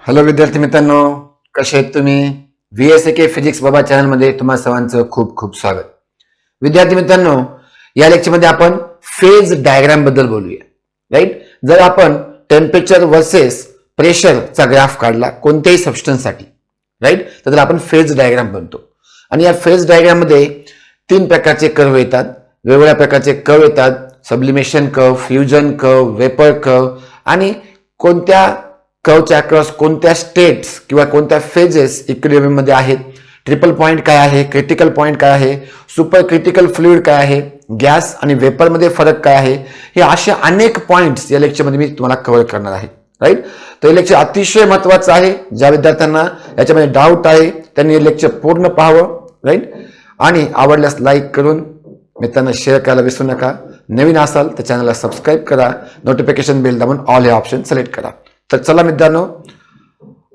Hello विद्यार्थी मित्रांनो, कसे आहेत तुम्ही? VSAK फिजिक्स बाबा चॅनल मध्ये तुम्हा सर्वांचं खूप खूप स्वागत. विद्यार्थी मित्रांनो, या लेक्चर मध्ये आपण फेज डायग्राम बद्दल बोलूया. राईट. जर आपण टेम्परेचर वर्सेस प्रेशरचा ग्राफ काढला कोणत्याही सबस्टन्स साठी, राईट, तर त्याला आपण फेज डायग्राम बनतो. आणि या फेज डायग्राम मध्ये तीन प्रकारचे कर्व येतात. वेगवेगळ्या प्रकारचे कर्व येतात. Sublimation curve, fusion curve, vapour curve. आणि कोणत्या कर्वच्या अक्रॉस कोणत्या स्टेट्स किंवा कोणत्या फेजेस इक्विलिब्रियम मध्ये आहेत, ट्रिपल पॉइंट काय आहे, क्रिटिकल पॉइंट काय आहे, सुपर क्रिटिकल फ्लुइड काय आहे, गॅस आणि वेपर मध्ये फरक काय आहे, हे असे अनेक पॉइंट्स या लेक्चर मध्ये मी तुम्हाला कव्हर करणार आहे. राईट. तर हे लेक्चर अतिशय महत्वाचं आहे. ज्या विद्यार्थ्यांना याच्यामध्ये डाऊट आहे त्यांनी हे लेक्चर पूर्ण पाहावं. राईट. आणि आवडल्यास लाईक करून मित्रांना शेअर करायला विसरू नका. नवीन असाल तर चॅनलला सबस्क्राईब करा. नोटिफिकेशन बेल दाबून ऑल हे ऑप्शन सिलेक्ट करा. तर चला मित्रांनो,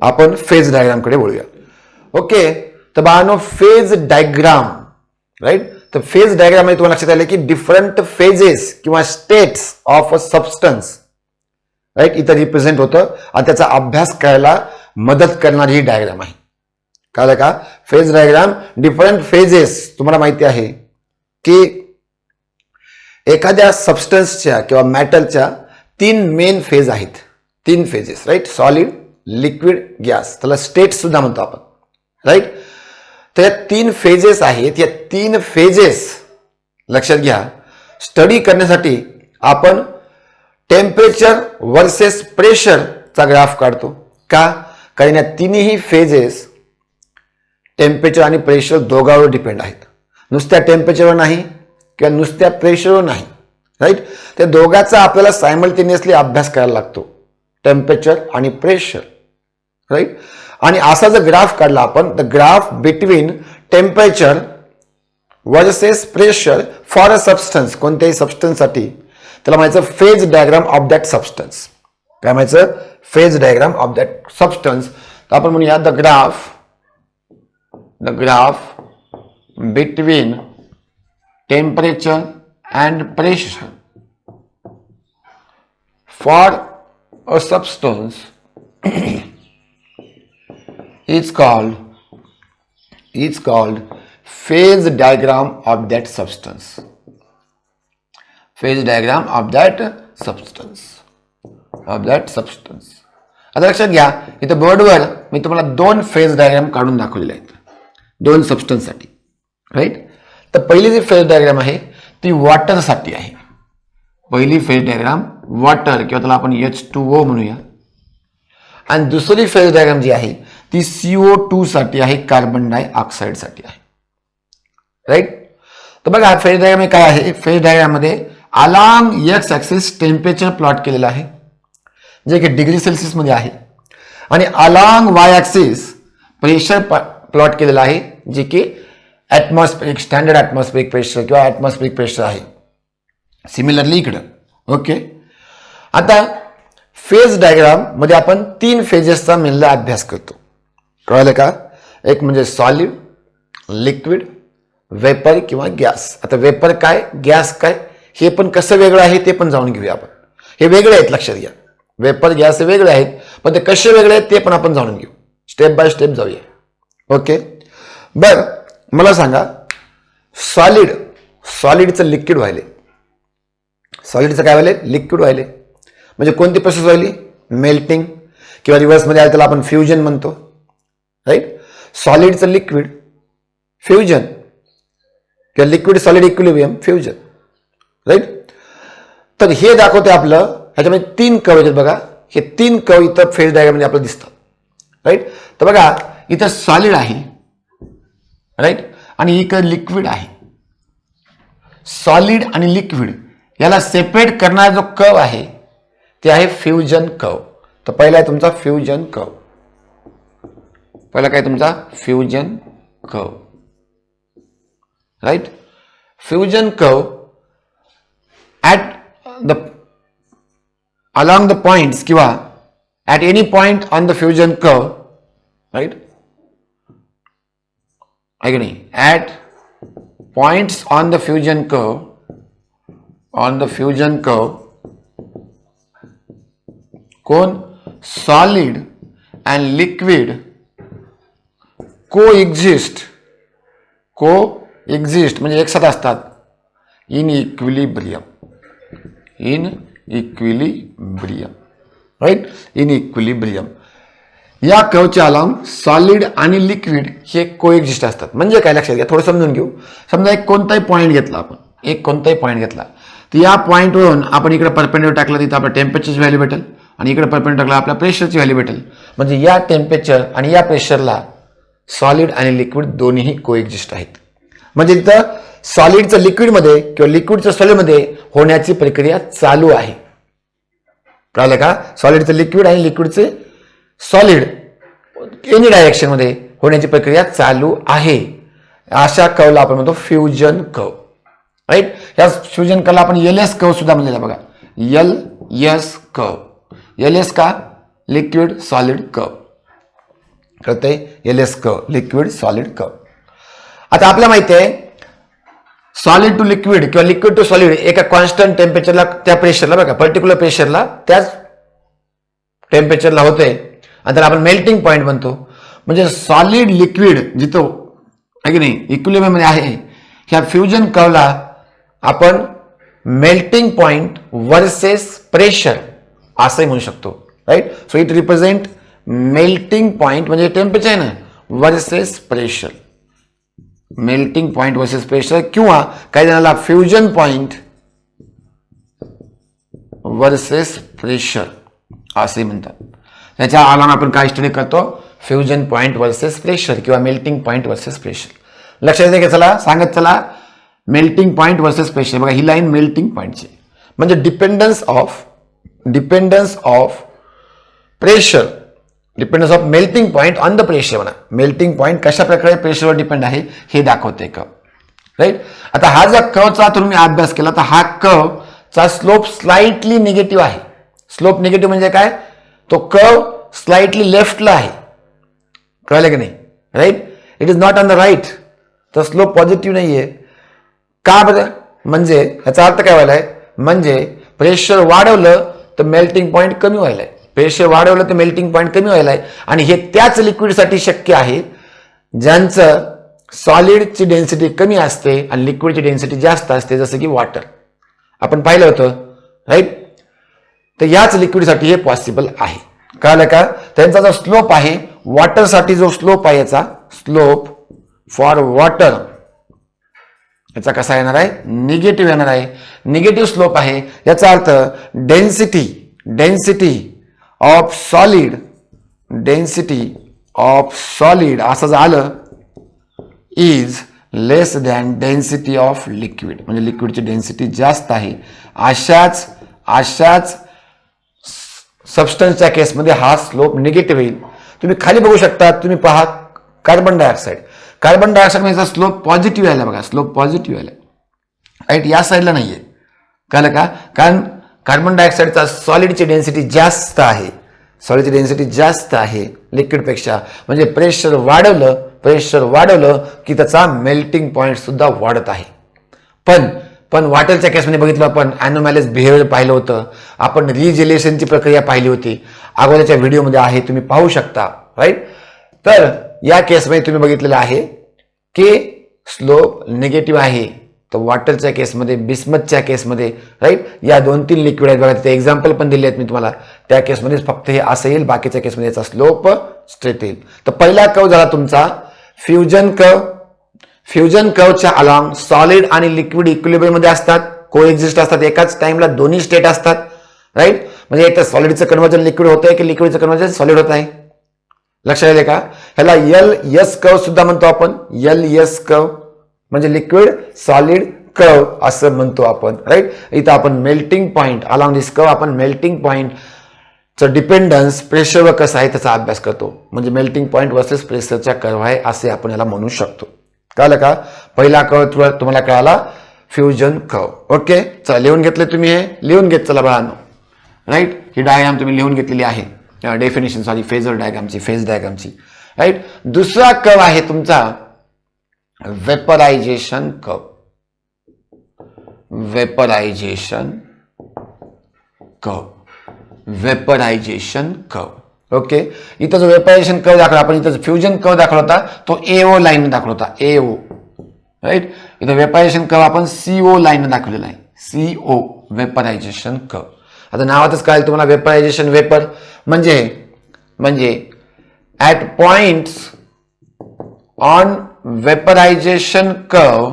आपण फेज डायग्राम कडे वळूया. ओके. तर बाळांनो, फेज डायग्राम, राईट. तर फेज डायग्राम मध्ये तुम्हाला लक्षात आलं की डिफरंट फेजेस किंवा states of a substance, right, इथं रिप्रेझेंट होतं आणि त्याचा अभ्यास करायला मदत करणारी ही डायग्राम आहे. कळलं का? Phase diagram, different phases. तुम्हाला माहिती आहे की एखाद्या सबस्टन्सच्या किंवा मॅटरच्या तीन मेन फेज आहेत. तीन phases, right. Solid, liquid, gas. त्याला स्टेट सुद्धा म्हणतो आपण. राईट. तर या तीन फेजेस आहेत. या तीन फेजेस लक्षात घ्या. स्टडी करण्यासाठी आपण टेम्परेचर वर्सेस प्रेशरचा ग्राफ काढतो. का? कारण या तिन्ही फेजेस टेम्परेचर आणि प्रेशर दोघांवर डिपेंड आहेत. नुसत्या टेम्परेचरवर नाही किंवा नुसत्या प्रेशरवर नाही. राईट. त्या दोघांचा आपल्याला सायमल्टेनियसली अभ्यास करायला लागतो, टेम्परेचर आणि प्रेशर. राईट. आणि असा जर ग्राफ काढला आपण, the graph between temperature versus pressure for a substance, कोणत्याही सबस्टन्ससाठी, त्याला म्हणायचं phase diagram of that substance. काय म्हणायचं? Phase diagram of that substance. तर आपण म्हणूया the graph between temperature and pressure for a substance is called phase diagram of that substance. Phase diagram of that substance. आता लक्षात घ्या, इथं बोर्डवर मी तुम्हाला दोन फेज डायग्राम काढून दाखवलेले आहेत दोन सबस्टन्स साठी. राईट. तर पहिली जी फेज डायग्राम आहे ती वॉटर साठी आहे. पहिली फेज डायग्राम वॉटर किंवा त्याला आपण H2O म्हणूया. आणि दुसरी फेज डायग्राम जी आहे ती CO2 साठी आहे, कार्बन डायऑक्साइड साठी आहे. राईट. तर बघा फेज डायग्राम काय आहे. फेज डायग्राम मध्ये along x axis temperature plot केलेलं आहे, जे की डिग्री सेल्सिअस मध्ये आहे. आणि along Y axis pressure plot केलेलं आहे, जे की ऍटमॉस्फेरिक, स्टँडर्ड ऍटमॉस्फेरिक प्रेशर किंवा ऍटमॉस्फेरिक प्रेशर आहे. सिमिलरली इकडं. ओके. आता फेज डायग्राम मध्ये आपण तीन फेजेसचा मेनला अभ्यास करतो. कळलं का? एक म्हणजे सॉलिड, लिक्विड, वेपर किंवा गॅस. आता वेपर काय, गॅस काय, हे पण कसं वेगळं आहे ते पण जाणून घेऊया आपण. हे वेगळे आहेत, लक्षात घ्या. वेपर, गॅस हे वेगळे आहेत, पण ते कसे वेगळे आहेत ते पण आपण जाणून घेऊ. स्टेप बाय स्टेप जाऊया. ओके. बर, मला सांगा, सॉलिडचं लिक्विड व्हायले, सॉलिडचं काय व्हायले, लिक्विड व्हायले. म्हणजे कोणती प्रोसेस व्हायली? मेल्टिंग किंवा रिव्हर्स मध्ये आहे त्याला आपण फ्युजन म्हणतो. राईट. सॉलिडचं लिक्विड, फ्युजन किंवा liquid solid equilibrium, fusion. Right. तर हे दाखवते आपलं, ह्याच्यामध्ये तीन कर्व आहेत बघा. हे तीन कर्व इथं फेज डायग्राम मध्ये आपल्याला दिसतात. राईट. तर बघा, इथं सॉलिड आहे, राईट, आणि इकडे लिक्विड आहे. सॉलिड आणि लिक्विड याला सेपरेट करणारा जो कर्व आहे ते आहे फ्युजन कर्व. तर पहिला आहे तुमचा फ्युजन कर्व. पहिला काय तुमचा fusion curve. Right. Fusion curve at the along the points किंवा at any point on the fusion curve, right, आहे की नाही, at points on the fusion curve कोण, सॉलिड अँड लिक्विड कोएक्झिस्ट म्हणजे एकसाथ असतात in equilibrium right, in equilibrium. या कर्वच्या अलाउंग सॉलिड आणि लिक्विड हे कोएक्झिस्ट असतात. म्हणजे काय लक्षात घ्या, थोडं समजून घेऊ. समजा एक कोणताही पॉईंट घेतला तर या पॉईंटवरून आपण इकडे परपेंडिक्युलर टाकला, तिथं आपल्या टेम्परेचरची व्हॅल्यू भेटेल आणि इकडे परपेंडिक्युलर टाकला आपल्या प्रेशरची व्हॅल्यू भेटेल. म्हणजे या टेम्परेचर आणि या प्रेशरला सॉलिड आणि लिक्विड दोन्हीही कोएक्झिस्ट आहेत. म्हणजे तिथं सॉलिडचं लिक्विडमध्ये किंवा लिक्विडचं सॉलिडमध्ये होण्याची प्रक्रिया चालू आहे. कळलं का? सॉलिडचं लिक्विड आणि लिक्विडचे सॉलिड एनी डायरेक्शन मध्ये होण्याची प्रक्रिया चालू आहे. अशा कर्वला आपण म्हणतो फ्युजन कर्व. राईट, या फ्युजन कर्वला आपण एलएस कर्व सुद्धा म्हणलेला बघा. LS curve. एलएस का? Liquid solid curve. कळतंय? LS curve, liquid solid curve. आता आपल्याला माहिती आहे सॉलिड टू लिक्विड किंवा लिक्विड टू सॉलिड एका कॉन्स्टंट टेम्परेचरला, त्या प्रेशरला बघा, पर्टिक्युलर प्रेशरला त्याच टेम्परेचरला होतंय आणि त्याला आपण मेल्टिंग पॉईंट म्हणतो. म्हणजे सॉलिड लिक्विड जिथं आहे की नाही इक्विलिब्रियम मध्ये आहे, ह्या फ्युजन कर्वला आपण मेल्टिंग पॉईंट वर्सेस प्रेशर असंही म्हणू शकतो. Right, so it represent melting point म्हणजे टेम्परेचर आहे ना versus pressure. Melting point versus pressure किंवा काही जणांना फ्युजन पॉईंट वर्सेस प्रेशर असे म्हणतात. त्याच्या आलान आपण काय स्टडी करतो? फ्युजन पॉईंट वर्सेस प्रेशर किंवा मेल्टिंग पॉईंट वर्सेस प्रेशर. लक्षात येते का? चला सांगत चला. मेल्टिंग पॉईंट वर्सेस प्रेशर बघा, ही लाईन मेल्टिंग पॉईंटची म्हणजे dependence of pressure, dependence of melting point on the pressure म्हणा. मेल्टिंग पॉईंट कशा प्रकारे प्रेशरवर डिपेंड आहे हे दाखवते कर्व. राईट, आता हा जर कर्वचा तुम्ही अभ्यास केला तर हा कर्वचा स्लोप स्लाइटली निगेटिव्ह आहे. स्लोप निगेटिव्ह म्हणजे काय? तो कर्व स्लाइटली लेफ्टला आहे. कळलं की नाही? Right, it is not on the right. तर स्लोप पॉझिटिव्ह नाहीये. का बरं? म्हणजे याचा अर्थ काय व्हायलाय? म्हणजे प्रेशर वाढवलं तर मेल्टिंग पॉईंट कमी व्हायलाय. प्रेशर वाढवलं तर मेल्टिंग पॉईंट कमी व्हायलाय. आणि हे त्याच लिक्विडसाठी शक्य आहे ज्यांचं सॉलिडची डेन्सिटी कमी असते आणि लिक्विडची डेन्सिटी जास्त असते, जसं की वॉटर. आपण पाहिलं होतं. राईट, तर याच लिक्विडसाठी हे पॉसिबल आहे. कळलं का? त्यांचा जो स्लोप आहे वॉटरसाठी, जो स्लोप आहे याचा स्लोप फॉर वॉटर याचा कसा येणार आहे? निगेटिव्ह येणार आहे. निगेटिव्ह स्लोप आहे. याचा अर्थ डेन्सिटी ऑफ सॉलिड असं झालं is less than density of liquid. म्हणजे लिक्विडची डेन्सिटी जास्त आहे. अशाच सबस्टन्सच्या केसमध्ये हा स्लोप निगेटिव्ह येईल. तुम्ही खाली बघू शकता. तुम्ही पहा कार्बन डायऑक्साईड मध्ये स्लोप पॉझिटिव्ह आला बघा. स्लोप पॉझिटिव्ह आला. राईट, या साईडला नाहीये. कळलं का? कारण कार्बन डायऑक्साईडचा सॉलिडची डेन्सिटी जास्त आहे. लिक्विडपेक्षा. म्हणजे प्रेशर वाढवलं की त्याचा मेल्टिंग पॉईंट सुद्धा वाढत आहे. पण वॉटरच्या केसमध्ये बघितलं आपण अॅनोमॅलिस बिहेवियर पाहिलं होतं. आपण रिजेलेशनची प्रक्रिया पाहिली होती. अगोदरच्या व्हिडिओमध्ये आहे, तुम्ही पाहू शकता. राईट, तर या केसमध्ये तुम्ही बघितलेलं आहे की स्लोप निगेटिव्ह आहे. तर वॉटरच्या केसमध्ये, बिस्मथच्या केसमध्ये, राईट, या 2-3 लिक्विड आहेत बघा. तिथे एक्झाम्पल पण दिले आहेत मी तुम्हाला. त्या केसमध्ये फक्त हे असं येईल, बाकीच्या केसमध्ये याचा स्लोप स्ट्रेट येईल. तर पहिला कर्व झाला तुमचा फ्युजन कर्व. फ्युजन कर्वच्या अलॉंग सॉलिड आणि लिक्विड इक्विलिब्रियम मध्ये असतात, कोएक्झिस्ट असतात. एकाच टाइमला दोन्ही स्टेट असतात. राईट, म्हणजे एक तर सॉलिडचं कन्व्हर्जन लिक्विड होत आहे की लिक्विडचं कन्व्हर्जन सॉलिड होत आहे. लक्षात आले का? ह्याला एलएस कर्व सुद्धा म्हणतो आपण. एलएस कर्व म्हणजे लिक्विड सॉलिड कर्व असं म्हणतो आपण. राईट, इथं आपण मेल्टिंग पॉईंट अलॉंग दिस कर्व आपण मेल्टिंग पॉईंटचं डिपेंडन्स प्रेशरवर कसं आहे त्याचा अभ्यास करतो. म्हणजे मेल्टिंग पॉईंट वर्सेस प्रेशरच्या कर्व आहे असे आपण याला म्हणू शकतो. कळलं का? पहिला कर्व तुम्हाला कळाला फ्युजन कर्व. ओके, चला लिहून घेतले तुम्ही. हे लिहून घेत चला बाळांनो. राईट, ही डायग्राम तुम्ही लिहून घेतलेली आहे. डेफिनेशन फेज डायग्रामची. राईट, दुसरा कर्व आहे तुमचा वेपरायझेशन कर्व. ओके, इथं जो वेपरायझेशन कर्व दाखवला आपण, इथं फ्युजन कर्व दाखवला होता तो एओ लाईन दाखवला होता, एओ, राईट. इथं वेपरायझेशन कर्व आपण सीओ लाईन दाखवलेला आहे, सीओ वेपरायझेशन कर्व. आता नावातच काय तुम्हाला वेपरायझेशन वेपर म्हणजे at points on vaporisation curve,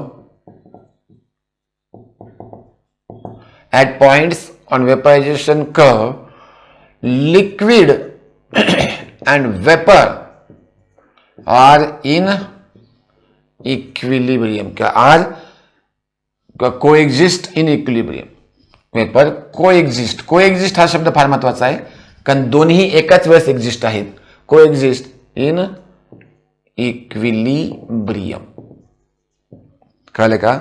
at points on vaporisation curve liquid and vapor are in equilibrium, are coexist in equilibrium. Vapour coexist हा शब्द फार महत्वाचा आहे, कारण दोन्ही एकाच वेळेस एक्झिस्ट आहेत. कोएक्झिस्ट इन इक्विलिब्रियम, कळलं का?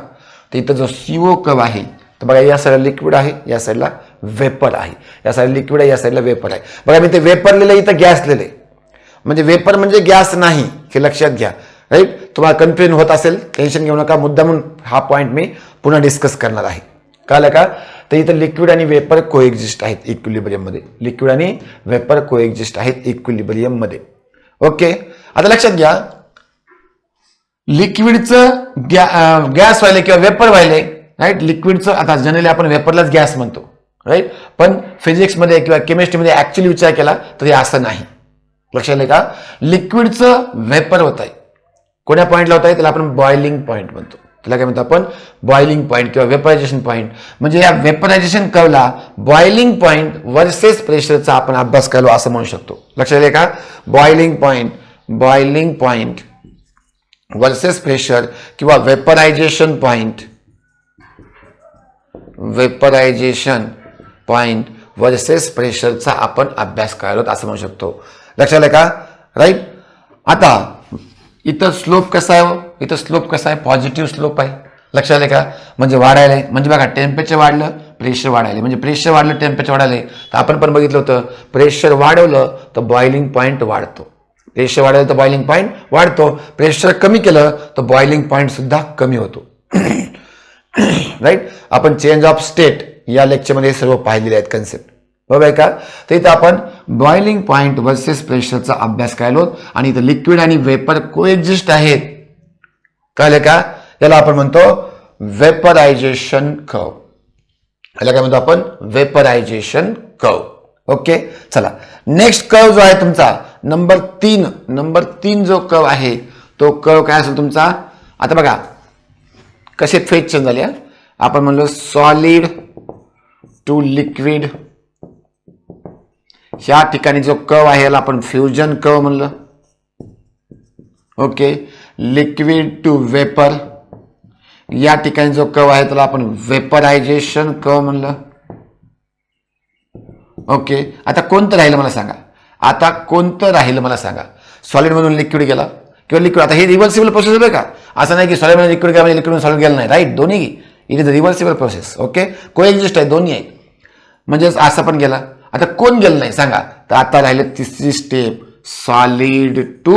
तर इथं जो सीओ कर्व आहे, तर बघा या साईडला लिक्विड आहे, या साईडला वेपर आहे, या साईडला लिक्विड आहे, या साईडला वेपर आहे. बघा मी ते वेपर लिहिलं, इथं गॅस लिहिलंय, म्हणजे वेपर म्हणजे गॅस नाही, हे लक्षात घ्या, राईट. तुम्हाला कन्फ्युजन होत असेल, टेन्शन घेऊ नका, मुद्दामून हा पॉईंट मी पुन्हा डिस्कस करणार आहे, कळलं का? तर इथं लिक्विड आणि वेपर कोएक्झिस्ट आहेत इक्विलिब्रियम मध्ये, लिक्विड आणि वेपर कोएक्झिस्ट आहेत इक्विलिब्रियम मध्ये. ओके, आता लक्षात घ्या, लिक्विडचं गॅस व्हायले किंवा वेपर व्हायले, राईट. लिक्विडचं आता जनरली आपण वेपरलाच गॅस म्हणतो, राईट. पण फिजिक्समध्ये किंवा केमिस्ट्रीमध्ये ऍक्च्युअली विचार केला तर हे असं नाही, लक्षात आलं का? लिक्विडचं वेपर होत आहे, कोण्या पॉईंटला होत आहे, त्याला आपण बॉइलिंग पॉईंट म्हणतो. त्याला काय म्हणतो आपण? बॉइलिंग पॉईंट किंवा वेपरायझेशन पॉईंट. म्हणजे या वेपरायझेशन कर्वला बॉइलिंग पॉईंट वर्सेस प्रेशरचा आपण अभ्यास केलो असं म्हणू शकतो. लक्षात आलं का? बॉइलिंग पॉईंट वर्सेस प्रेशर किंवा वेपरायझेशन पॉईंट वर्सेस प्रेशरचा आपण अभ्यास करायला असं म्हणू शकतो. लक्षात आलं का? राईट. आता इथं स्लोप कसा आहे? इथं स्लोप कसा आहे? पॉझिटिव्ह स्लोप आहे. लक्षात आलं का? म्हणजे वाढायला, म्हणजे बघा टेम्परेचर वाढलं प्रेशर वाढायला, म्हणजे प्रेशर वाढलं टेम्परेचर वाढायला. तर आपण पण बघितलं होतं, प्रेशर वाढवलं तर बॉइलिंग पॉईंट वाढतो, प्रेशर वाढवलं तर बॉइलिंग पॉईंट वाढतो, प्रेशर कमी केलं तर बॉइलिंग पॉईंट सुद्धा कमी होतो. राईट. आपण चेंज ऑफ स्टेट या लेक्चरमध्ये सर्व पाहिलेले आहेत कन्सेप्ट, बरोबर आहे का? तर इथं आपण बॉइलिंग पॉईंट वर्सेस प्रेशरचा अभ्यास करायलो आणि इथं लिक्विड आणि वेपर कोएक्झिस्ट आहेत, कळलं का? याला आपण म्हणतो वेपरायझेशन कर्व. याला काय म्हणतो आपण? Vaporisation curve. ओके, चला नेक्स्ट कर्व जो आहे तुमचा नंबर 3 जो कर्व आहे तो कर्व काय असेल तुमचा? आता बघा कसे फेज चेंज झाले. आपण म्हणलो सॉलिड टू लिक्विड, या ठिकाणी जो कर्व आहे याला आपण फ्युजन कर्व म्हणलं. ओके, लिक्विड टू वेपर, या ठिकाणी जो कर्व आहे त्याला आपण वेपरायझेशन कर्व म्हणलं. ओके, आता कोणतं राहिलं मला सांगा? सॉलिड म्हणून लिक्विड गेला किंवा लिक्विड, आता हे रिव्हर्सिबल प्रोसेस आहे का? असं नाही की सॉलिड मध्ये लिक्विड गेला म्हणजे लिक्विड सॉलिड गेलं नाही, राईट. दोन्ही it is a reversible process. Okay, coexist आहे, दोन्ही आहेत, म्हणजे असं पण गेला. आता कोण गेलं नाही सांगा? तर आता राहिलं तिसरी step, solid to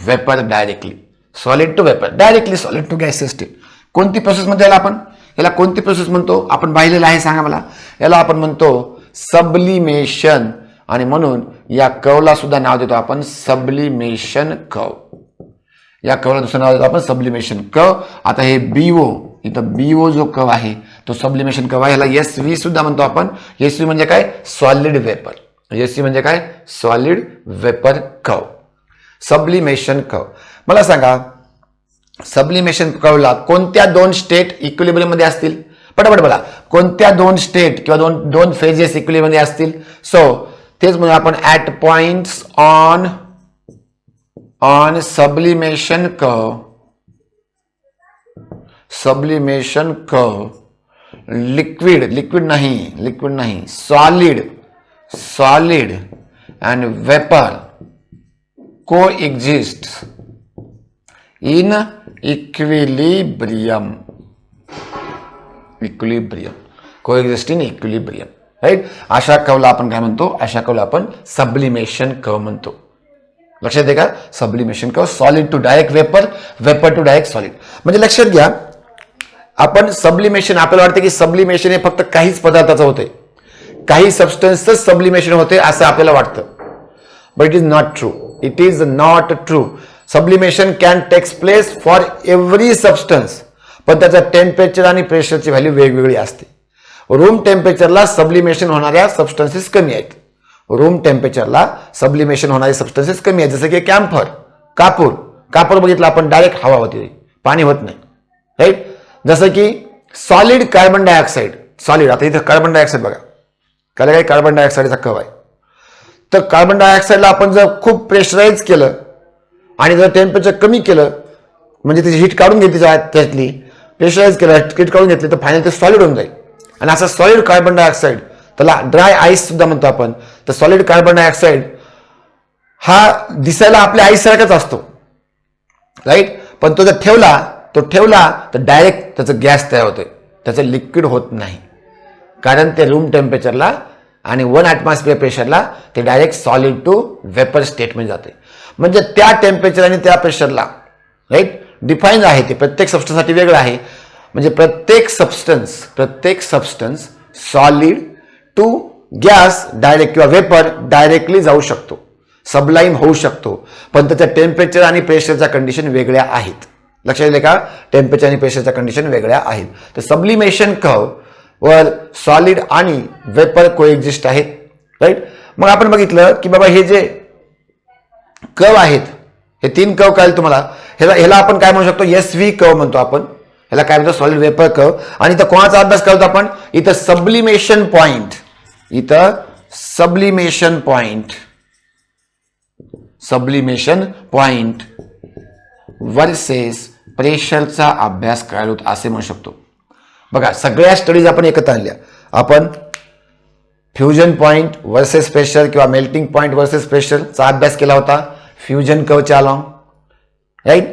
vapour directly, solid to vapour directly, solid to gas system. कोणती प्रोसेस म्हणतो याला आपण? याला कोणती प्रोसेस म्हणतो? आपण पाहिलेलं आहे, सांगा मला. याला आपण म्हणतो सब्लिमेशन, आणि म्हणून या कर्वला सुद्धा नाव देतो आपण सब्लिमेशन कर्व. या कर्वला दुसरं नाव देतो आपण सब्लिमेशन कर्व. आता हे बीओ, इथं बीओ जो कर्व आहे तो सब्लिमेशन कर्व आहे. याला एसव्ही सुद्धा म्हणतो आपण. एसव्ही म्हणजे काय? Solid vapour. एसव्ही म्हणजे काय? Solid vapour curve, sublimation curve. मला सांगा सब्लिमेशन कर्वला कोणत्या दोन स्टेट इक्विलिब्रियम मध्ये असतील? पटापट बोला, कोणत्या दोन स्टेट किंवा दोन फेजेस इक्विलिब्रियम मध्ये असतील? सो तेच म्हणून आपण at points on sublimation curve liquid नाही solid and vapour coexist in equilibrium, coexist in equilibrium, right. अशा कर्वला आपण काय म्हणतो? अशा कर्वला आपण सब्लिमेशन कर्व म्हणतो. लक्षात आहे का? Sublimation curve, solid to direct vapour, vapour to direct solid. म्हणजे लक्षात घ्या, आपण सब्लिमेशन, आपल्याला वाटतं की सब्लिमेशन हे फक्त काहीच पदार्थाचं होते, काही सबस्टन्सच सब्लिमेशन होते असं आपल्याला वाटतं. but it is not true. It is not true. Sublimation can takes place for every substance, पण त्याचा टेम्परेचर आणि प्रेशरची व्हॅल्यू वेगवेगळी असते. रूम टेम्परेचरला सब्लिमेशन होणाऱ्या सबस्टन्सेस कमी आहेत. रूम टेम्परेचरला सब्लिमेशन होणारे सबस्टन्सेस कमी आहेत. जसं की कॅम्फर, कापूर बघितलं आपण, डायरेक्ट हवा होती, पाणी होत नाही, राईट. जसं की सॉलिड कार्बन डायऑक्साईड, सॉलिड, आता इथं कार्बन डायऑक्साईड बघा, त्याला काही कार्बन डायऑक्साईडचा कव आहे. तर कार्बन डायऑक्साईडला आपण जर खूप प्रेशराईज केलं आणि जर टेम्परेचर कमी केलं, म्हणजे त्याची हीट काढून घेतली त्यातली, प्रेशराईज केलं, हीट काढून घेतली, तर फायनल ते सॉलिड होऊन जाईल. आणि असं सॉलिड कार्बन डायऑक्साईड, त्याला ड्राय आईस सुद्धा म्हणतो आपण. तर सॉलिड कार्बन डायऑक्साईड हा दिसायला आपल्या आईस सारखाच असतो, राईट. पण तो जर ठेवला तर डायरेक्ट त्याचं गॅस तयार होतोय, त्याचं लिक्विड होत नाही. कारण ते रूम टेम्परेचरला आणि 1 ॲटमॉस्फिअर प्रेशरला ते डायरेक्ट सॉलिड टू वेपर स्टेटमध्ये जाते. म्हणजे त्या टेम्परेचर आणि त्या प्रेशरला, राईट, डिफाईन आहे ते, प्रत्येक सबस्टन्ससाठी वेगळं आहे. म्हणजे प्रत्येक substance solid to gas direct किंवा वेपर डायरेक्टली जाऊ शकतो, सबलाईम होऊ शकतो, पण त्याच्या टेम्परेचर आणि प्रेशरच्या कंडिशन वेगळ्या आहेत. लक्षात येईल का? टेम्परेचर आणि प्रेशरच्या कंडिशन वेगळ्या आहेत. तर सब्लिमेशन कर्व वर सॉलिड आणि वेपर कोएक्झिस्ट आहेत, राईट. मग आपण बघितलं की बाबा हे जे कर्व आहेत, हे 3 कर्व कळले तुम्हाला. ह्याला आपण काय म्हणू शकतो? SV कर्व म्हणतो आपण. ह्याला काय म्हणतो? Solid vapour curve. आणि इथं कोणाचा अभ्यास करतो आपण? इथं सब्लिमेशन पॉइंट वर्सेस प्रेशरचा अभ्यास करायला होता असे म्हणू शकतो. बघा, सगळ्या स्टडीज आपण एकत्र आणल्या. आपण फ्युजन पॉइंट वर्सेस प्रेशर किंवा मेल्टिंग पॉइंट वर्सेस प्रेशरचा अभ्यास केला होता फ्युजन कर्वच्या अलॉंग, राईट.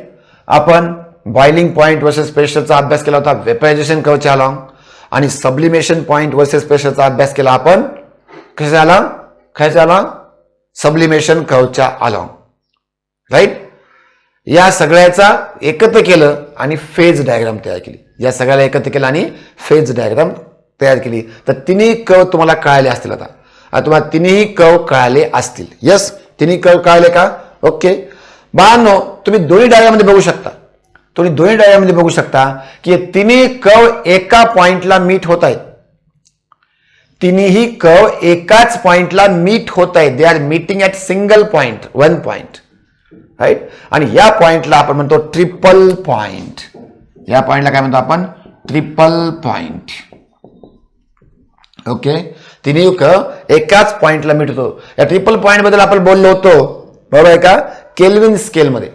आपण बॉइलिंग पॉइंट वर्सेस प्रेशरचा अभ्यास केला होता वेपरायझेशन कर्वच्या अलॉंग. आणि सब्लिमेशन पॉइंट वर्सेस प्रेशरचा अभ्यास केला आपण कशाच्या अलॉंग? सब्लिमेशन कर्वच्या अलॉंग, राईट. या सगळ्याचा एकत्र केलं आणि फेज डायग्राम तयार केली. या सगळ्याला एकत्र केलं आणि फेज डायग्राम तयार केली. तर तिन्ही कर्व तुम्हाला कळाले असतील. आता तुम्हाला तिन्ही कर्व कळाले असतील. यस, तिन्ही कर्व कळाले का? ओके बाळांनो, तुम्ही दोन्ही डायग्राममध्ये बघू शकता की तिन्ही कर्व एका पॉइंटला मीट होत आहेत. तिन्ही कर्व एकाच पॉइंटला मीट होत आहेत. They are meeting at single point, 1 point, right. आणि या पॉइंटला आपण म्हणतो ट्रिपल पॉइंट. या पॉइंटला काय म्हणतो आपण? Triple point. ओके, तिन्ही कर्व एकाच पॉइंटला मीट होतो. या ट्रिपल पॉइंट बद्दल आपण बोललो होतो, बरोबर आहे का? केल्विन स्केलमध्ये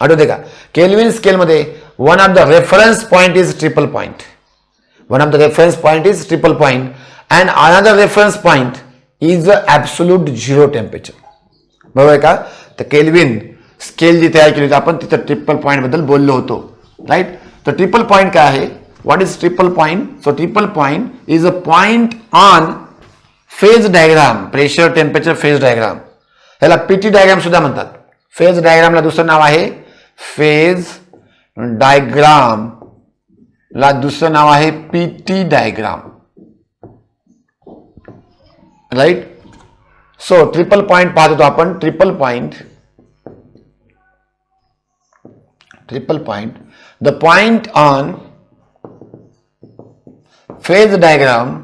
आठवते का? केल्विन स्केलमध्ये one of the reference point is triple point. and another reference point is the absolute zero temperature. बरोबर आहे का? तर केल्विन स्केल जी तयार केली होती आपण, तिथं ट्रिपल पॉइंट बद्दल बोललो होतो, राईट. तर ट्रिपल पॉइंट काय आहे? What is triple point? So triple point is a point on phase diagram, pressure temperature phase diagram. ह्याला पीटी डायग्राम सुद्धा म्हणतात. फेज डायग्रामला दुसरं नाव आहे फेज डायग्राम, ला दुसरं नाव आहे PT diagram, right. So triple point पाहत होतो आपण. Triple point, the point on phase diagram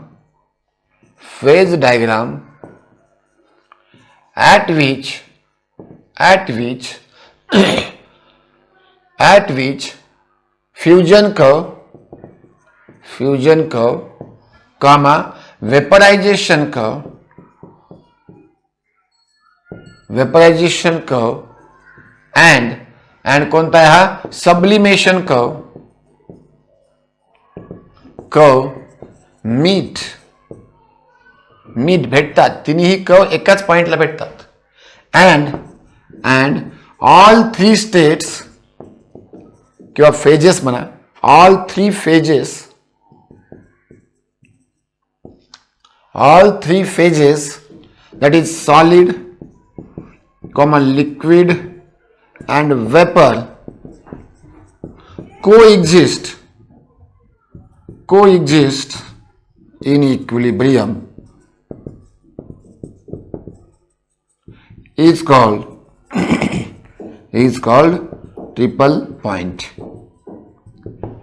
at which fusion curve, comma vaporization curve and कोणता आहे हा? सबलिमेशन कर्व मीट भेटतात. तिन्ही कर्व एकाच पॉइंटला भेटतात. अँड ऑल 3 स्टेट्स किंवा फेजेस म्हणा, all three phases that is solid, liquid and vapor coexist in equilibrium is called triple point.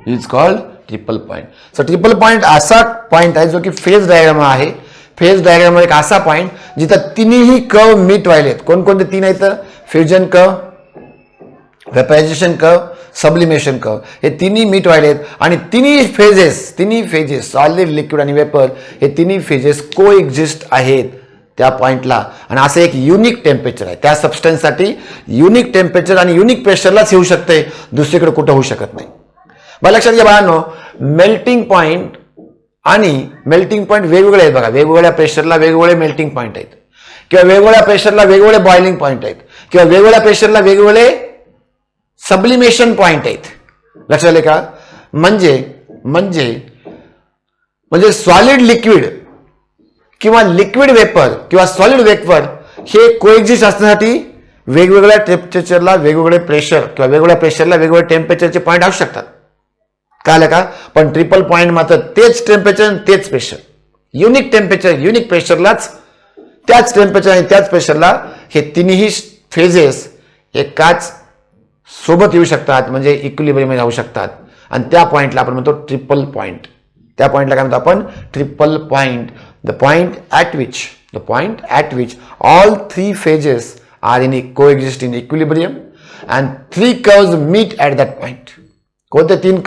Is called triple point. So triple point असा point आहे जो की फेज डायग्राम आहे. फेज डायग्राम एक असा point जिथं तिन्ही कर्व मीट व्हायलेत. कोणकोणते तीन आहेत? Fusion curve, vaporisation curve, sublimation curve. हे तिन्ही मीट व्हायलेत आणि तिन्ही फेजेस सॉलिड, लिक्विड आणि वेपर हे तिन्ही फेजेस को एक्झिस्ट आहेत त्या पॉइंटला. आणि असं एक युनिक टेम्परेचर आहे. त्या सबस्टन्ससाठी युनिक टेम्परेचर आणि युनिक प्रेशरलाच येऊ शकते, दुसरीकडे कुठं होऊ शकत नाही. बघा लक्षात घ्या बाळांनो, मेल्टिंग पॉइंट आणि मेल्टिंग पॉइंट वेगवेगळे आहेत. बघा, वेगवेगळ्या प्रेशरला वेगवेगळे मेल्टिंग पॉइंट आहेत, किंवा वेगवेगळ्या प्रेशरला वेगवेगळे बॉइलिंग पॉइंट आहेत, किंवा वेगवेगळ्या प्रेशरला वेगवेगळे सब्लिमेशन पॉइंट आहेत. लक्षात आले का? म्हणजे सॉलिड लिक्विड किंवा लिक्विड वेपर किंवा सॉलिड वेपर हे कोएक्झिस्ट असण्यासाठी वेगवेगळ्या टेम्परेचरला वेगवेगळे प्रेशर किंवा वेगवेगळ्या प्रेशरला वेगवेगळे टेम्परेचरचे पॉइंट असू शकतात. कळलं का? पण ट्रिपल पॉइंट मात्र तेच टेम्परेचर तेच प्रेशर, युनिक टेम्परेचर युनिक प्रेशरलाच, त्याच टेम्परेचर आणि त्याच प्रेशरला हे तिन्ही फेजेस एकाच सोबत येऊ शकतात, म्हणजे इक्विलिब्रियम राहू शकतात. आणि त्या पॉइंटला आपण म्हणतो ट्रिपल पॉइंट. त्या पॉइंटला काय म्हणतो आपण? Triple point. The point at which all three phases are in coexist in equilibrium and three curves meet at that point. कोणते तीन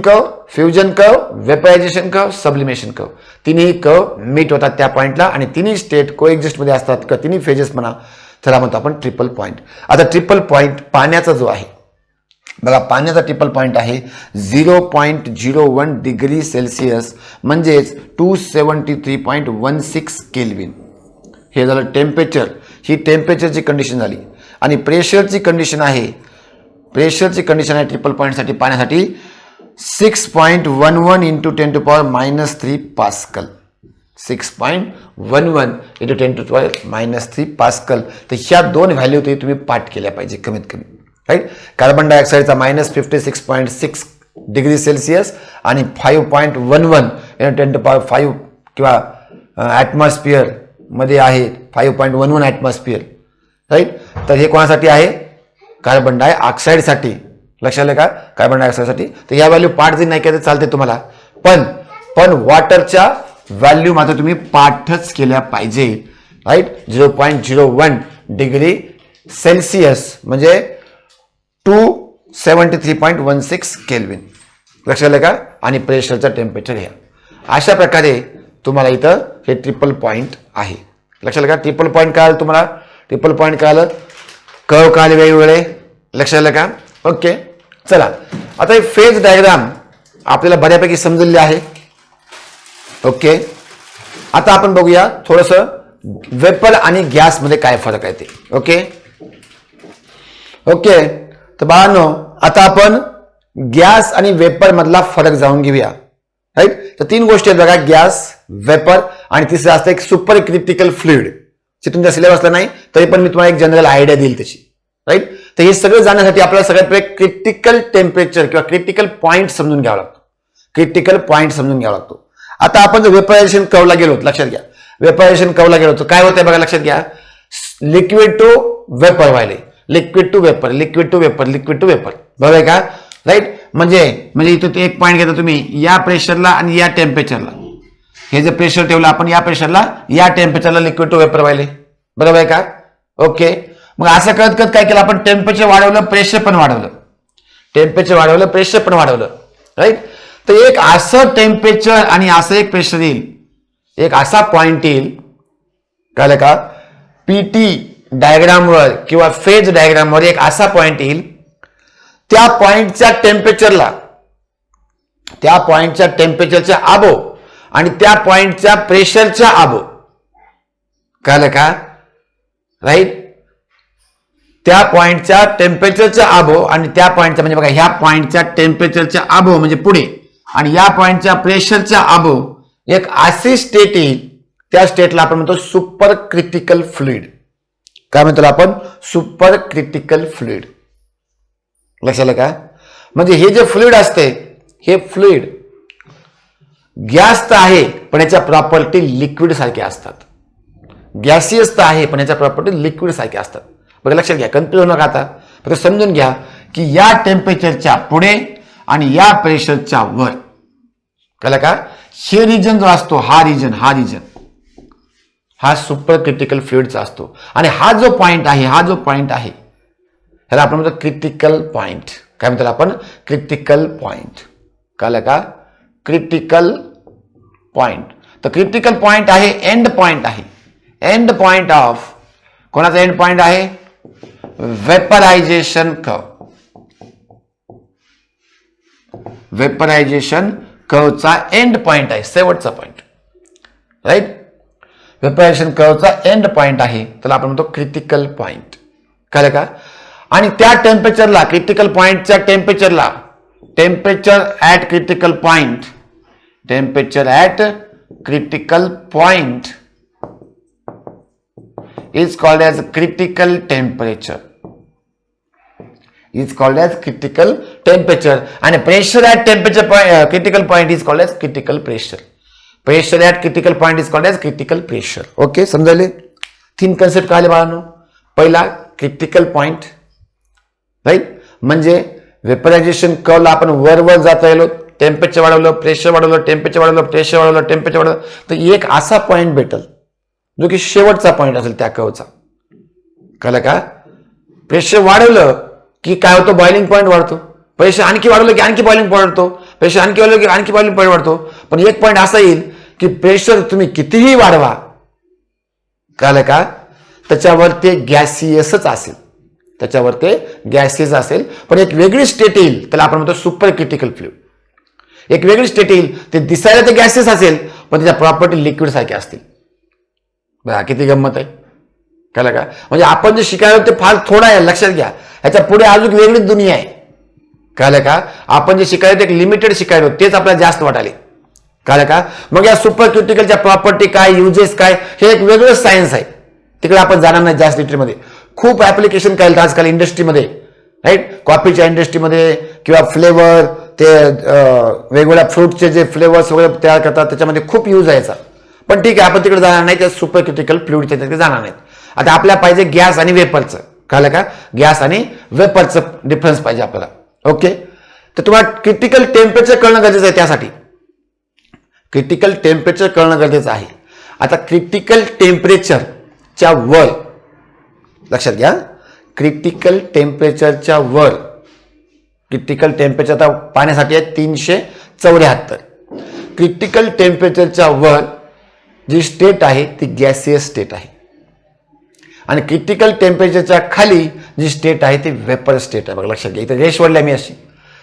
कर्व? Fusion curve, vaporisation curve, sublimation curve. तिन्ही कर्व मीट होतात त्या पॉइंटला आणि तिन्ही स्टेट कोएक्झिस्ट मध्ये असतात किंवा तिन्ही फेजेस म्हणा, त्याला म्हणतो आपण ट्रिपल पॉइंट. आता ट्रिपल पॉइंट पाण्याचा जो आहे बघा, पाण्याचा ट्रिपल पॉइंट आहे 0.01 डिग्री सेल्सिअस म्हणजेच 273.16 केल्विन. हे झालं टेम्परेचर. ही टेम्परेचरची कंडिशन झाली. आणि प्रेशरची कंडिशन आहे ट्रिपल पॉइंटसाठी पाण्यासाठी 6.11 इंटू 10⁻³ पास्कल. 6.11 into 10⁻³ pascal. तर ह्या दोन व्हॅल्यू तुम्ही पाठ केल्या पाहिजे कमीत कमी, राईट. कार्बन डायऑक्साईडचा -56.6 डिग्री सेल्सिअस आणि 5.11 इंटू 10⁵ किंवा ॲटमॉस्फिअर मध्ये आहे 5.11 ॲटमॉस्फिअर, राईट. तर हे कोणासाठी आहे? कार्बन डायऑक्साईडसाठी. लक्षात आलं का? कार्बन डायऑक्साईडसाठी. तर या व्हॅल्यू पाठ जरी नाही केलं चालते तुम्हाला, पण वॉटरच्या व्हॅल्यू मात्र तुम्ही पाठच केल्या पाहिजे, राईट. 0.01 डिग्री सेल्सिअस म्हणजे 273.16 केल्विन. लक्षात आलं का? आणि प्रेशरचं टेम्परेचर घ्या. अशा प्रकारे तुम्हाला इथं हे ट्रिपल पॉइंट आहे. लक्षात आलं का? ट्रिपल पॉइंट काय आलं तुम्हाला? ट्रिपल पॉइंट काय आलं? कर्व काय वेगवेगळे. लक्षात आलं का? ओके, चला आता हे फेज डायग्राम आपल्याला बऱ्यापैकी समजले आहे. ओके, आता आपण बघूया थोडस वेपर आणि गॅस मध्ये काय फरक आहे ते. ओके, तर बाळांनो, आता आपण गॅस आणि वेपर मधला फरक जाणून घेऊया, राईट. तर तीन गोष्टी आहेत बघा, गॅस, वेपर आणि तिसरं असतं एक सुपर क्रिटिकल फ्लुइड. जे तुमच्या सिलेबसला नाही तरी पण मी तुम्हाला एक जनरल आयडिया देईल त्याची, राईट. तर हे सगळं जाण्यासाठी आपल्याला सगळ्यात पहिले क्रिटिकल टेम्परेचर किंवा क्रिटिकल पॉइंट समजून घ्यावा लागतो. आता आपण जर वेपरायझेशन कर्वला गेलो, लक्षात घ्या, वेपरायझेशन कर्वला गेलो तर काय होतंय बघा, लक्षात घ्या. लिक्विड टू वेपर व्हायले, लिक्विड टू वेपर, बरोबर आहे का? राईट. म्हणजे इथं एक पॉईंट घेता तुम्ही या प्रेशरला आणि या टेम्परेचरला. हे जे प्रेशर ठेवलं आपण या प्रेशरला या टेम्परेचरला लिक्विड टू वेपर व्हायले, बरोबर आहे का? ओके, मग असं करत काय केलं आपण? टेम्परेचर वाढवलं, प्रेशर पण वाढवलं, राईट. तर एक असं टेम्परेचर आणि असं एक प्रेशर येईल, एक असा पॉइंट येईल, कळलं का? पीटी डायग्रामवर किंवा फेज डायग्रामवर एक असा पॉइंट येईल, त्या पॉइंटच्या टेम्परेचरच्या अबो आणि त्या पॉइंटच्या प्रेशरच्या अबो, कळलं का? राईट. त्या पॉइंटच्या टेम्परेचरच्या अबो आणि त्या पॉइंटच्या म्हणजे बघा, ह्या पॉइंटच्या टेम्परेचरच्या अबो म्हणजे पुढे आणि या पॉइंटच्या प्रेशरच्या अबो एक अशी स्टेट येईल, त्या स्टेटला आपण म्हणतो सुपर क्रिटिकल फ्लुइड. काय म्हणतो आपण? Super critical fluid. लक्षात आलं का? म्हणजे हे जे फ्लुइड असते, हे फ्लुइड गॅस तर आहे पण याच्या प्रॉपर्टी लिक्विड सारखे असतात. गॅसियस तर आहे पण याच्या प्रॉपर्टी लिक्विड सारख्या असतात. बघा लक्षात घ्या, कन्फ्युज होऊ नका. आता फक्त समजून घ्या की या टेम्परेचरच्या पुढे आणि या प्रेशरच्या वर, कळलं का, हे रिजन जो असतो हा रिजन हा सुपर क्रिटिकल फ्लुइडचा असतो. आणि हा जो पॉइंट आहे ह्याला आपण म्हणतो क्रिटिकल पॉइंट. काय म्हणतो आपण? Critical point. कळलं का? Critical point. तर क्रिटिकल पॉइंट आहे, एंड पॉइंट आहे. एंड पॉइंट ऑफ कोणाचा एंड पॉइंट आहे? Vaporisation curve. वेपरायझेशन कर्वचा एंड पॉइंट आहे, शेवटचा पॉइंट. राईट? वेपरायझेशन कर्वचा एंड पॉइंट आहे, त्याला आपण म्हणतो क्रिटिकल पॉइंट. कळलं का? आणि त्या टेम्परेचरला, क्रिटिकल पॉइंटच्या टेम्परेचरला, temperature at critical point, temperature at critical point is called as critical temperature. Is called as critical temperature. And pressure at temperature point, critical point is called as critical pressure. Pressure at critical point is called as critical pressure. Okay, समजले? 3 concept कळले बाळांनो. पहिला critical point, right, म्हणजे vaporisation कर्वला आपण वर जाता yellow, temperature वाढवलं, pressure वाढवलं, टेम्परेचर वाढवलं, प्रेशर वाढवलं, टेम्परेचर वाढवलं, तर एक असा पॉइंट भेटल जो की शेवटचा पॉइंट असेल त्या कर्वचा. कळलं का? प्रेशर वाढवलं की काय होतं? बॉइलिंग पॉइंट वाढतो. प्रेशर आणखी वाढवलं की आणखी बॉइलिंग पॉइंट वाढतो. प्रेशर आणखी वाढवलं की आणखी बॉइलिंग पॉइंट वाढतो. पण एक पॉइंट असा येईल की प्रेशर तुम्ही कितीही वाढवा, कळलं का, त्याच्यावर ते गॅसियसच असेल. त्याच्यावर ते गॅसियस असेल. पण एक वेगळी स्टेट येईल, त्याला आपण म्हणतो सुपर क्रिटिकल फ्लुइड. एक वेगळी स्टेट येईल, ते दिसायला ते गॅसियस असेल पण त्याच्या प्रॉपर्टी लिक्विड सारख्या असतील. बघा किती गंमत आहे. कळलं का? म्हणजे आपण जे शिकायला ते फार थोडं आहे, लक्षात घ्या. ह्याच्या पुढे अजून वेगळीच दुनिया आहे. कळलं का? आपण जे शिकायला एक लिमिटेड शिकायलो तेच आपल्याला जास्त वाटाले. कळलं का? मग या सुपर क्रिटिकलच्या प्रॉपर्टी काय, युजेस काय, हे एक वेगळं सायन्स आहे. तिकडे आपण जाणार नाही जास्त डिटेलमध्ये. खूप ऍप्लिकेशन काय आजकाल इंडस्ट्रीमध्ये, राईट, कॉफीच्या इंडस्ट्रीमध्ये किंवा फ्लेवर, ते वेगवेगळ्या फ्रूटचे जे फ्लेवर्स वगैरे तयार करतात त्याच्यामध्ये खूप यूज आहे याचा. पण ठीक आहे, आपण तिकडे जाणार नाही, त्या सुपर क्रिटिकल फ्लुइडच्या तिकडे जाणार नाहीत. आता आपल्याला पाहिजे गॅस आणि वेपरचं. कळलं का? गॅस आणि वेपरचं डिफरन्स पाहिजे आपल्याला. ओके, तर तुम्हाला क्रिटिकल टेम्परेचर कळणं गरजेचं आहे. त्यासाठी क्रिटिकल टेम्परेचर कळणं गरजेचं आहे. आता क्रिटिकल टेम्परेचरच्या वर, लक्षात घ्या, क्रिटिकल टेम्परेचरच्या वर, क्रिटिकल टेम्परेचर आता पाण्यासाठी आहे 374. क्रिटिकल टेम्परेचरच्या वर जी स्टेट आहे ती गॅसियस स्टेट आहे. आणि क्रिटिकल टेम्परेचरच्या खाली जी स्टेट आहे ती वेपर स्टेट आहे. बघा लक्षात घ्या, इथं रेश वडली मी अशी,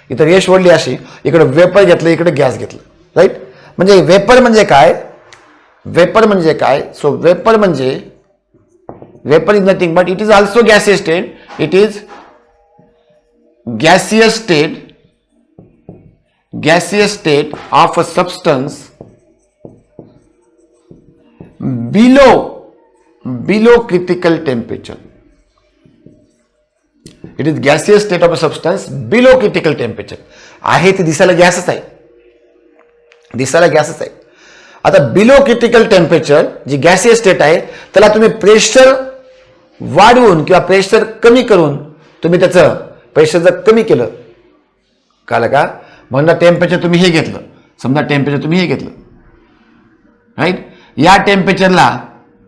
इथं रेश वडली अशी, इकडे वेपर घेतलं, इकडे गॅस घेतलं. राईट? म्हणजे वेपर म्हणजे काय? वेपर म्हणजे काय? सो वेपर म्हणजे, vapour is nothing but it is also gaseous state. It is gaseous state, gaseous state of a substance below critical temperature. It is gaseous state of a substance below critical temperature. आहे ते दिसायला गॅसच आहे, दिसायला गॅसच आहे. आता below critical temperature जी gaseous state आहे त्याला तुम्ही प्रेशर वाढवून किंवा प्रेशर कमी करून तुम्ही त्याचं प्रेशर जर कमी केलं, कळलं का, म्हणजे टेम्परेचर तुम्ही हे घेतलं, समजा टेम्परेचर तुम्ही हे घेतलं, राईट, या टेम्परेचरला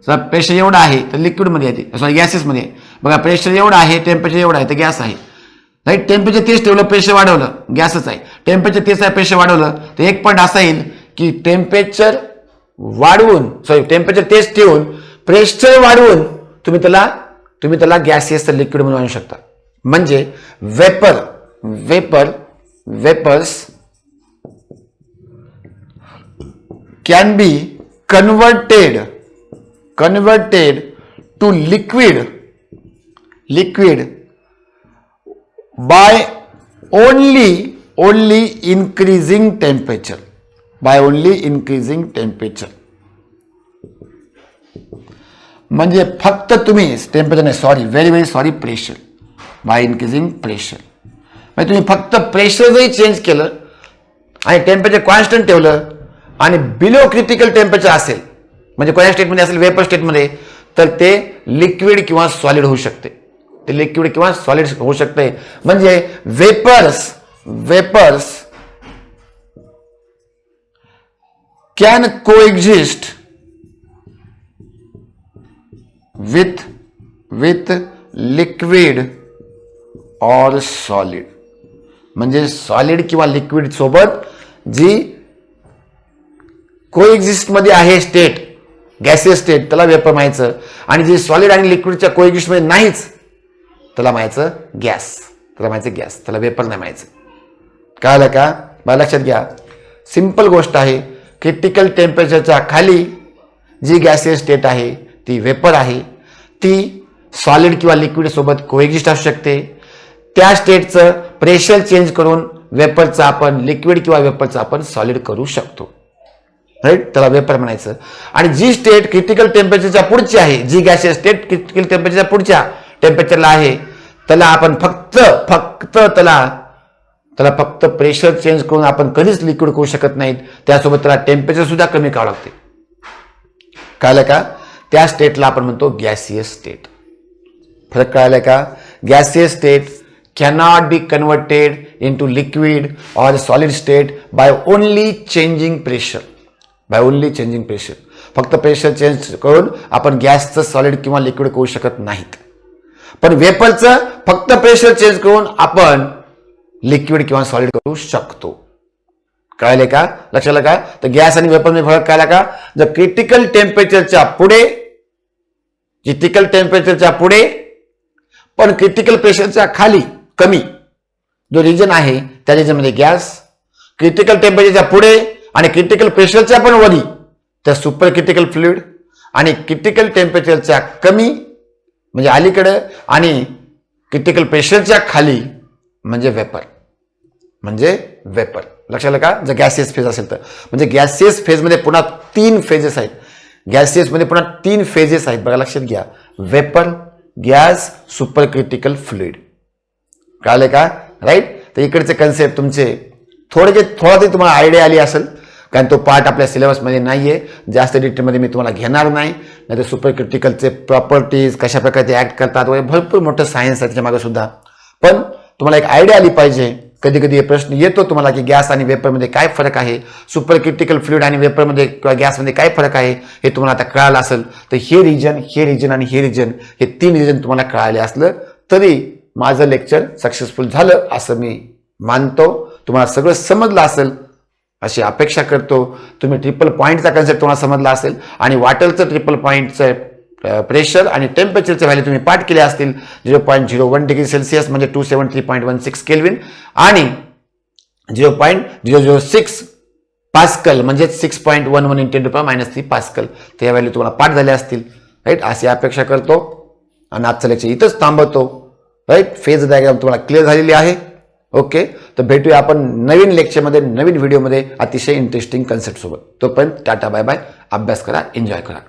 जर प्रेशर एवढं आहे तर लिक्विडमध्ये येते, सॉरी गॅसेसमध्ये. बघा प्रेशर एवढं आहे, टेम्परेचर एवढं आहे तर गॅस आहे, राईट. टेम्परेचर तेच ठेवलं, प्रेशर वाढवलं, गॅसच आहे. टेम्परेचर तेच आहे, प्रेशर वाढवलं तर एक पॉईंट असा येईल की टेम्परेचर वाढवून, सॉरी टेम्परेचर तेच ठेवून प्रेशर वाढवून तुम्ही त्याला गॅसियस लिक्विड म्हणून आणू शकता. म्हणजे vapours can be converted to liquid by only increasing temperature, म्हणजे फक्त तुम्ही टेम्परेचर नाही, sorry, very sorry, pressure, by increasing pressure. म्हणजे तुम्ही फक्त प्रेशर जरी चेंज केलं आणि टेम्परेचर कॉन्स्टंट ठेवलं आणि बिलो क्रिटिकल टेम्परेचर असेल, म्हणजे कोणत्या स्टेटमध्ये असेल, वेपर स्टेटमध्ये, तर ते लिक्विड किंवा सॉलिड होऊ शकते. ते लिक्विड किंवा सॉलिड होऊ शकते. म्हणजे vapours can coexist with liquid or solid. म्हणजे सॉलिड किंवा लिक्विड सोबत जी कोएक्झिस्ट मध्ये आहे स्टेट, गॅसियस स्टेट, त्याला वेपर म्हणायचं. आणि जे सॉलिड आणि लिक्विडच्या कोएक्झिस्ट मध्ये नाहीच त्याला म्हणायचं गॅस. त्याला वेपर नाही म्हणायचं. कळलं का? मला लक्षात घ्या, सिंपल गोष्ट आहे. क्रिटिकल टेम्परेचरच्या खाली जी गॅसियस स्टेट आहे ती वेपर आहे. ती सॉलिड किंवा लिक्विड सोबत कोएक्झिस्ट असू शकते. त्या स्टेटचं प्रेशर चेंज करून वेपरचं आपण लिक्विड किंवा वेपरचं आपण सॉलिड करू शकतो. राईट, त्याला वेपर म्हणायचं. आणि जी स्टेट क्रिटिकल टेम्परेचरच्या पुढची आहे, जी गॅसियस स्टेट क्रिटिकल टेम्परेचरच्या पुढच्या टेम्परेचरला आहे, त्याला आपण फक्त प्रेशर चेंज करून आपण कधीच लिक्विड करू शकत नाहीत. त्यासोबत त्याला टेम्परेचर सुद्धा कमी करावं लागते. कळलं का? त्या स्टेटला आपण म्हणतो गॅसियस स्टेट. फरक कळायला का? Gaseous state cannot be converted into liquid or solid state by only changing pressure. फक्त प्रेशर चेंज करून आपण गॅसचं सॉलिड किंवा लिक्विड करू शकत नाहीत. पण वेपरचं फक्त प्रेशर चेंज करून आपण लिक्विड किंवा सॉलिड करू शकतो. कळले का? लक्षात आलं का? तर गॅस आणि वेपर मध्ये फरक कळला का? जर क्रिटिकल टेम्परेचरच्या पुढे पण क्रिटिकल प्रेशरच्या खाली कमी जो रिजन आहे त्या रिजनमध्ये गॅस, क्रिटिकल टेम्परेचरच्या पुढे आणि क्रिटिकल प्रेशरच्या पण वरी त्या सुपर क्रिटिकल फ्लुइड, आणि क्रिटिकल टेम्परेचरच्या कमी म्हणजे अलीकडे आणि क्रिटिकल प्रेशरच्या खाली म्हणजे वेपर. लक्षात आलं का? जर गॅसियस फेज असेल तर. म्हणजे गॅसियस फेजमध्ये पुन्हा 3 फेजेस आहेत. बघा, लक्षात घ्या. Vapour, gas, super critical fluid. कळले का? राईट. तर इकडचे कन्सेप्ट तुमचे थोडा तरी तुम्हाला आयडिया आली असेल, कारण तो पार्ट आपल्या सिलेबसमध्ये नाहीये. जास्त डिटेलमध्ये मी तुम्हाला घेणार नाही. तर सुपर क्रिटिकलचे प्रॉपर्टीज कशा प्रकारे ते ऍक्ट करतात वगैरे भरपूर मोठं सायन्स आहे त्याच्या मागे सुद्धा. पण तुम्हाला एक आयडिया आली पाहिजे. कधी कधी प्रश्न येतो तुम्हाला की गॅस आणि वेपरमध्ये काय फरक आहे, सुपर क्रिटिकल फ्लुइड आणि वेपरमध्ये किंवा गॅसमध्ये काय फरक आहे, हे तुम्हाला आता कळालं असेल. तर हे रिजन आणि हे 3 रिजन तुम्हाला कळाले असलं तरी माझं लेक्चर सक्सेसफुल झालं असं मी मानतो. तुम्हाला सगळं समजलं असेल अशी अपेक्षा करतो. तुम्ही ट्रिपल पॉईंटचा कन्सेप्ट तुम्हाला समजला असेल आणि वॉटरचं ट्रिपल पॉईंटचं प्रेशर आणि टेम्परेचरचे व्हॅल्यू तुम्ही पाठ केले असतील. 0.01 डिग्री सेल्सिअस म्हणजे 273.16 केल्विन आणि 0.006 पास्कल म्हणजे 6.11 × 10⁻³ पास्कल. त्या व्हॅल्यू तुम्हाला पाठ झाल्या असतील. राईट, अशी अपेक्षा करतो आणि आजचं लेक्चर इथंच थांबवतो. राईट, फेज डायग्राम तुम्हाला क्लिअर झालेली आहे. ओके, तर भेटूया आपण नवीन लेक्चरमध्ये, नवीन व्हिडिओमध्ये अतिशय इंटरेस्टिंग कन्सेप्ट सोबत. तोपर्यंत टाटा बाय बाय. अभ्यास करा, एन्जॉय करा.